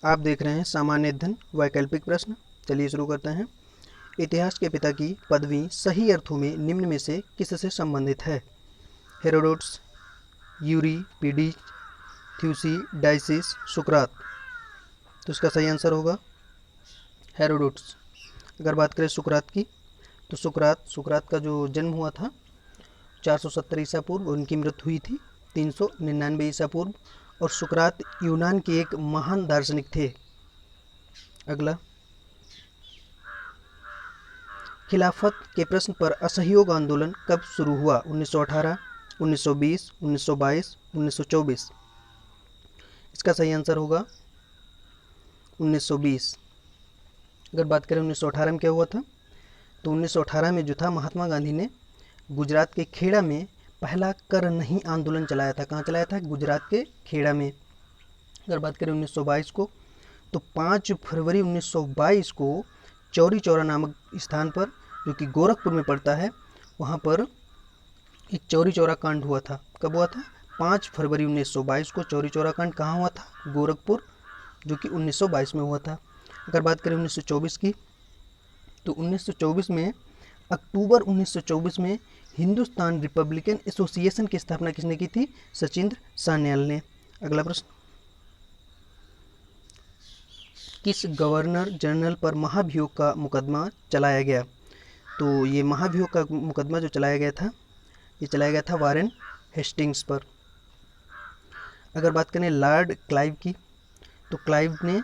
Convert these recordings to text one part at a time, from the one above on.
आप देख रहे हैं सामान्य अध्ययन वैकल्पिक प्रश्न। चलिए शुरू करते हैं। इतिहास के पिता की पदवी सही अर्थों में निम्न में से किससे संबंधित है? हेरोडोट्स, यूरिपिडीज, थ्यूसिडाइसिस, सुकरात। तो इसका सही आंसर होगा हेरोडोट्स। अगर बात करें सुकरात की, तो सुकरात का जो जन्म हुआ था 470 ईसा पूर्व, उनकी मृत्यु हुई थी 399 ईसा पूर्व। और सुकरात यूनान के एक महान दार्शनिक थे। अगला, खिलाफत के प्रश्न पर असहयोग आंदोलन कब शुरू हुआ? 1918, 1920, 1922, 1924। इसका सही आंसर होगा 1920। अगर बात करें 1918 में क्या हुआ था, तो 1918 में जो था महात्मा गांधी ने गुजरात के खेड़ा में पहला कर नहीं आंदोलन चलाया था। कहाँ चलाया था? गुजरात के खेड़ा में। अगर बात करें 1922 को, तो 5 फरवरी 1922 को चौरी चौरा नामक स्थान पर, जो कि गोरखपुर में पड़ता है, वहाँ पर एक चौरी चौरा कांड हुआ था। कब हुआ था? 5 फरवरी 1922 को चौरी चौरा कांड कहाँ हुआ था? गोरखपुर, जो कि 1922 में हुआ था। अगर बात करें 1924 की, तो 1924 में अक्टूबर 1924 में हिंदुस्तान रिपब्लिकन एसोसिएशन की स्थापना किसने की थी? सचिंद्र सान्याल ने। अगला प्रश्न, किस गवर्नर जनरल पर महाभियोग का मुकदमा चलाया गया? तो ये महाभियोग का मुकदमा जो चलाया गया था, ये चलाया गया था वारेन हेस्टिंग्स पर। अगर बात करें लॉर्ड क्लाइव की, तो क्लाइव ने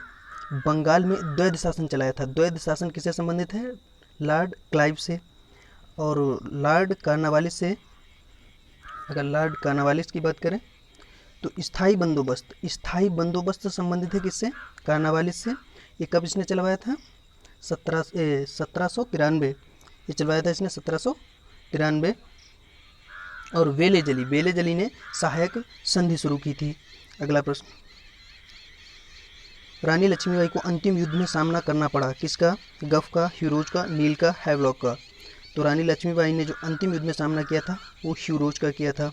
बंगाल में द्वैध शासन चलाया था। द्वैध शासन किससे संबंधित है? लॉर्ड क्लाइव से। और लॉर्ड कार्नवालिस से, अगर लॉर्ड कार्नवालिस की बात करें, तो स्थायी बंदोबस्त से संबंधित है। किससे? कार्नवालिस से। ये कब इसने चलवाया था? 1793। ये चलवाया था इसने 1793। और वेलेजली ने सहायक संधि शुरू की थी। अगला प्रश्न, रानी लक्ष्मीबाई को अंतिम युद्ध में सामना करना पड़ा किसका? गफ का, ह्यूरोज का, नील का, हैवलॉक का। तो रानी लक्ष्मीबाई ने जो अंतिम युद्ध में सामना किया था वो ह्यूरोज का किया था।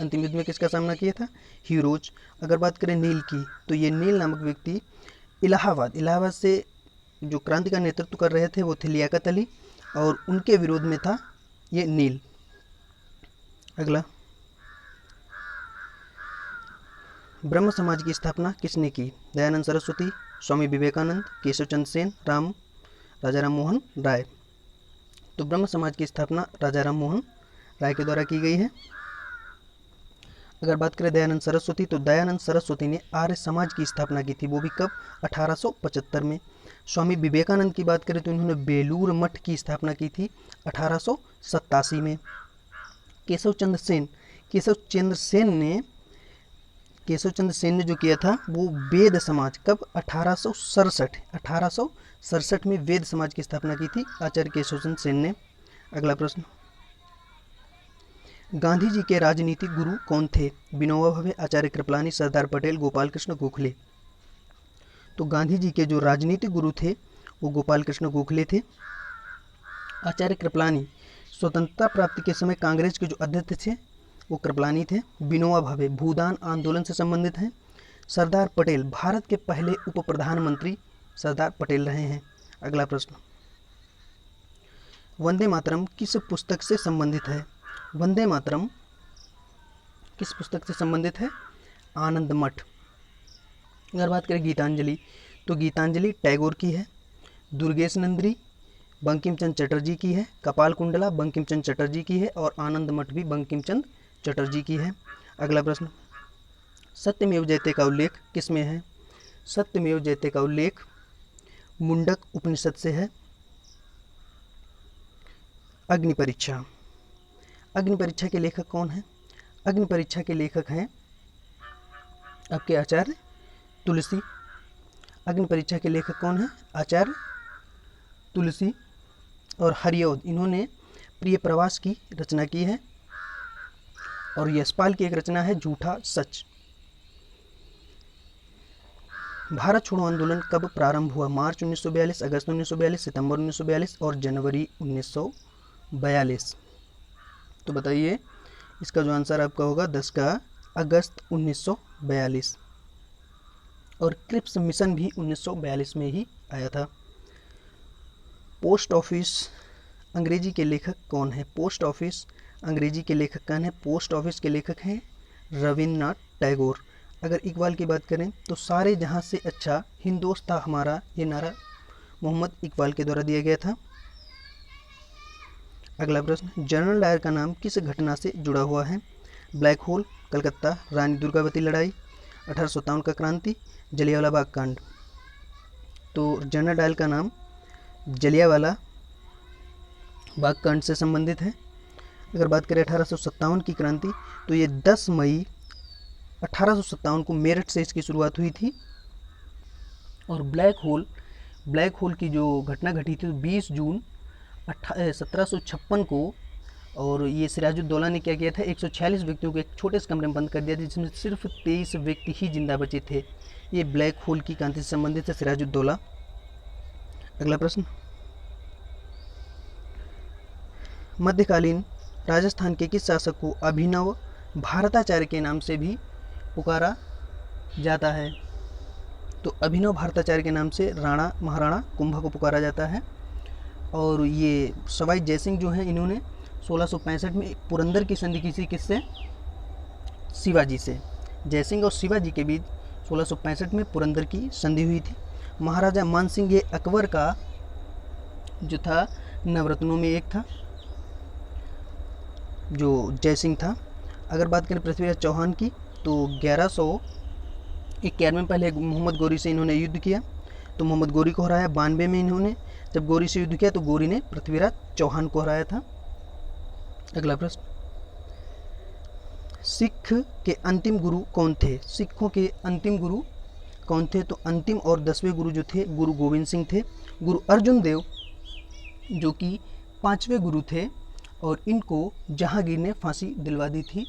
अंतिम युद्ध में किसका सामना किया था? ह्यूरोज। अगर बात करें नील की, तो ये नील नामक व्यक्ति इलाहाबाद से जो क्रांति का नेतृत्व कर रहे थे वो थे लियाकत अली, और उनके विरोध में था ये नील। अगला, ब्रह्म समाज की स्थापना किसने की? दयानंद सरस्वती, स्वामी विवेकानंद, केशव चंद्र सेन, राजा राम मोहन राय। तो ब्रह्म समाज की स्थापना राजा राम मोहन राय के द्वारा की गई है। अगर बात करें दयानंद सरस्वती, तो दयानंद सरस्वती ने आर्य समाज की स्थापना की थी। वो भी कब? 1875 में। स्वामी विवेकानंद की बात करें तो इन्होंने बेलूर मठ की स्थापना की थी 1887 में। केशव चंद्र सेन ने जो किया था वो वेद समाज, कब? 1867 में वेद समाज की स्थापना की थी आचार्य केशव चंद्र सेन ने। अगला प्रश्न, गांधी जी के राजनीतिक गुरु कौन थे? विनोबा भावे, आचार्य कृपलानी, सरदार पटेल, गोपाल कृष्ण गोखले। तो गांधी जी के जो राजनीतिक गुरु थे वो गोपाल कृष्ण गोखले थे। आचार्य कृपलानी स्वतंत्रता प्राप्ति के समय कांग्रेस के जो अध्यक्ष थे वो कृपलानी थे। विनोबा भावे भूदान आंदोलन से संबंधित हैं। सरदार पटेल भारत के पहले उप प्रधानमंत्री सरदार पटेल रहे हैं। अगला प्रश्न, वंदे मातरम किस पुस्तक से संबंधित है? वंदे मातरम किस पुस्तक से संबंधित है? आनंद मठ। अगर बात करें गीतांजलि, तो गीतांजलि टैगोर की है। दुर्गेश नंदी बंकिम चंद्र चटर्जी की है। कपाल कुंडला बंकिम चंद्र चटर्जी की है। और आनंद मठ भी बंकिम चंद्र चटर्जी की है। अगला प्रश्न, सत्यमेव जयते का उल्लेख किस में है? सत्यमेव जयते का उल्लेख मुंडक उपनिषद से है। अग्नि परीक्षा के लेखक कौन है? अग्नि परीक्षा के लेखक हैं आपके आचार्य तुलसी। अग्नि परीक्षा के लेखक कौन है? आचार्य तुलसी। और हरिऔध, इन्होंने प्रिय प्रवास की रचना की है। और यशपाल की एक रचना है झूठा सच। भारत छोड़ो आंदोलन कब प्रारंभ हुआ? मार्च 1942, अगस्त 1942, सितंबर 1942 और जनवरी 1942। तो बताइए, इसका जो आंसर आपका होगा 10 का अगस्त 1942। और क्रिप्स मिशन भी 1942 में ही आया था। पोस्ट ऑफिस अंग्रेजी के लेखक कौन है? पोस्ट ऑफिस अंग्रेजी के लेखक कौन है? पोस्ट ऑफिस के लेखक हैं रविन्द्रनाथ टैगोर। अगर इकबाल की बात करें तो सारे जहां से अच्छा हिंदोस्त था हमारा, ये नारा मोहम्मद इकबाल के द्वारा दिया गया था। अगला प्रश्न, जनरल डायर का नाम किस घटना से जुड़ा हुआ है? ब्लैक होल, कलकत्ता, रानी दुर्गावती लड़ाई, 1857 का क्रांति, जलियांवाला बाग कांड। तो जनरल डायर का नाम जलियांवाला बाग कांड से संबंधित है। अगर बात करें 1857 की क्रांति, तो ये 10 मई 1857 को मेरठ से इसकी शुरुआत हुई थी। और ब्लैक होल की जो घटना घटी थी 20 जून 1756 को, और ये सिराजुद्दौला ने क्या किया था, 146 व्यक्तियों को एक छोटे से कमरे में बंद कर दिया था, जिसमें सिर्फ 23 व्यक्ति ही जिंदा बचे थे। ये ब्लैक होल की क्रांति से संबंधित है, सिराजुद्दौला। अगला प्रश्न, मध्यकालीन राजस्थान के किस शासक को अभिनव भारताचार्य के नाम से भी पुकारा जाता है? तो अभिनव भारताचार्य के नाम से राणा महाराणा कुंभा को पुकारा जाता है। और ये सवाई जयसिंह जो हैं, इन्होंने 1665 में पुरंदर की संधि की थी, किससे? शिवाजी से। जयसिंह और शिवाजी के बीच 1665 में पुरंदर की संधि हुई थी। महाराजा मानसिंह ये अकबर का जो था नवरत्नों में एक था, जो जयसिंह था। अगर बात करें पृथ्वीराज चौहान की, तो 1191 में पहले मोहम्मद गौरी से इन्होंने युद्ध किया, तो मोहम्मद गौरी को हराया। 92 में इन्होंने जब गौरी से युद्ध किया तो गौरी ने पृथ्वीराज चौहान को हराया था। अगला प्रश्न, सिख के अंतिम गुरु कौन थे? सिखों के अंतिम गुरु कौन थे? तो अंतिम और 10वें गुरु जो थे, गुरु गोविंद सिंह थे। गुरु अर्जुन देव जो कि 5वें गुरु थे, और इनको जहांगीर ने फांसी दिलवा दी थी।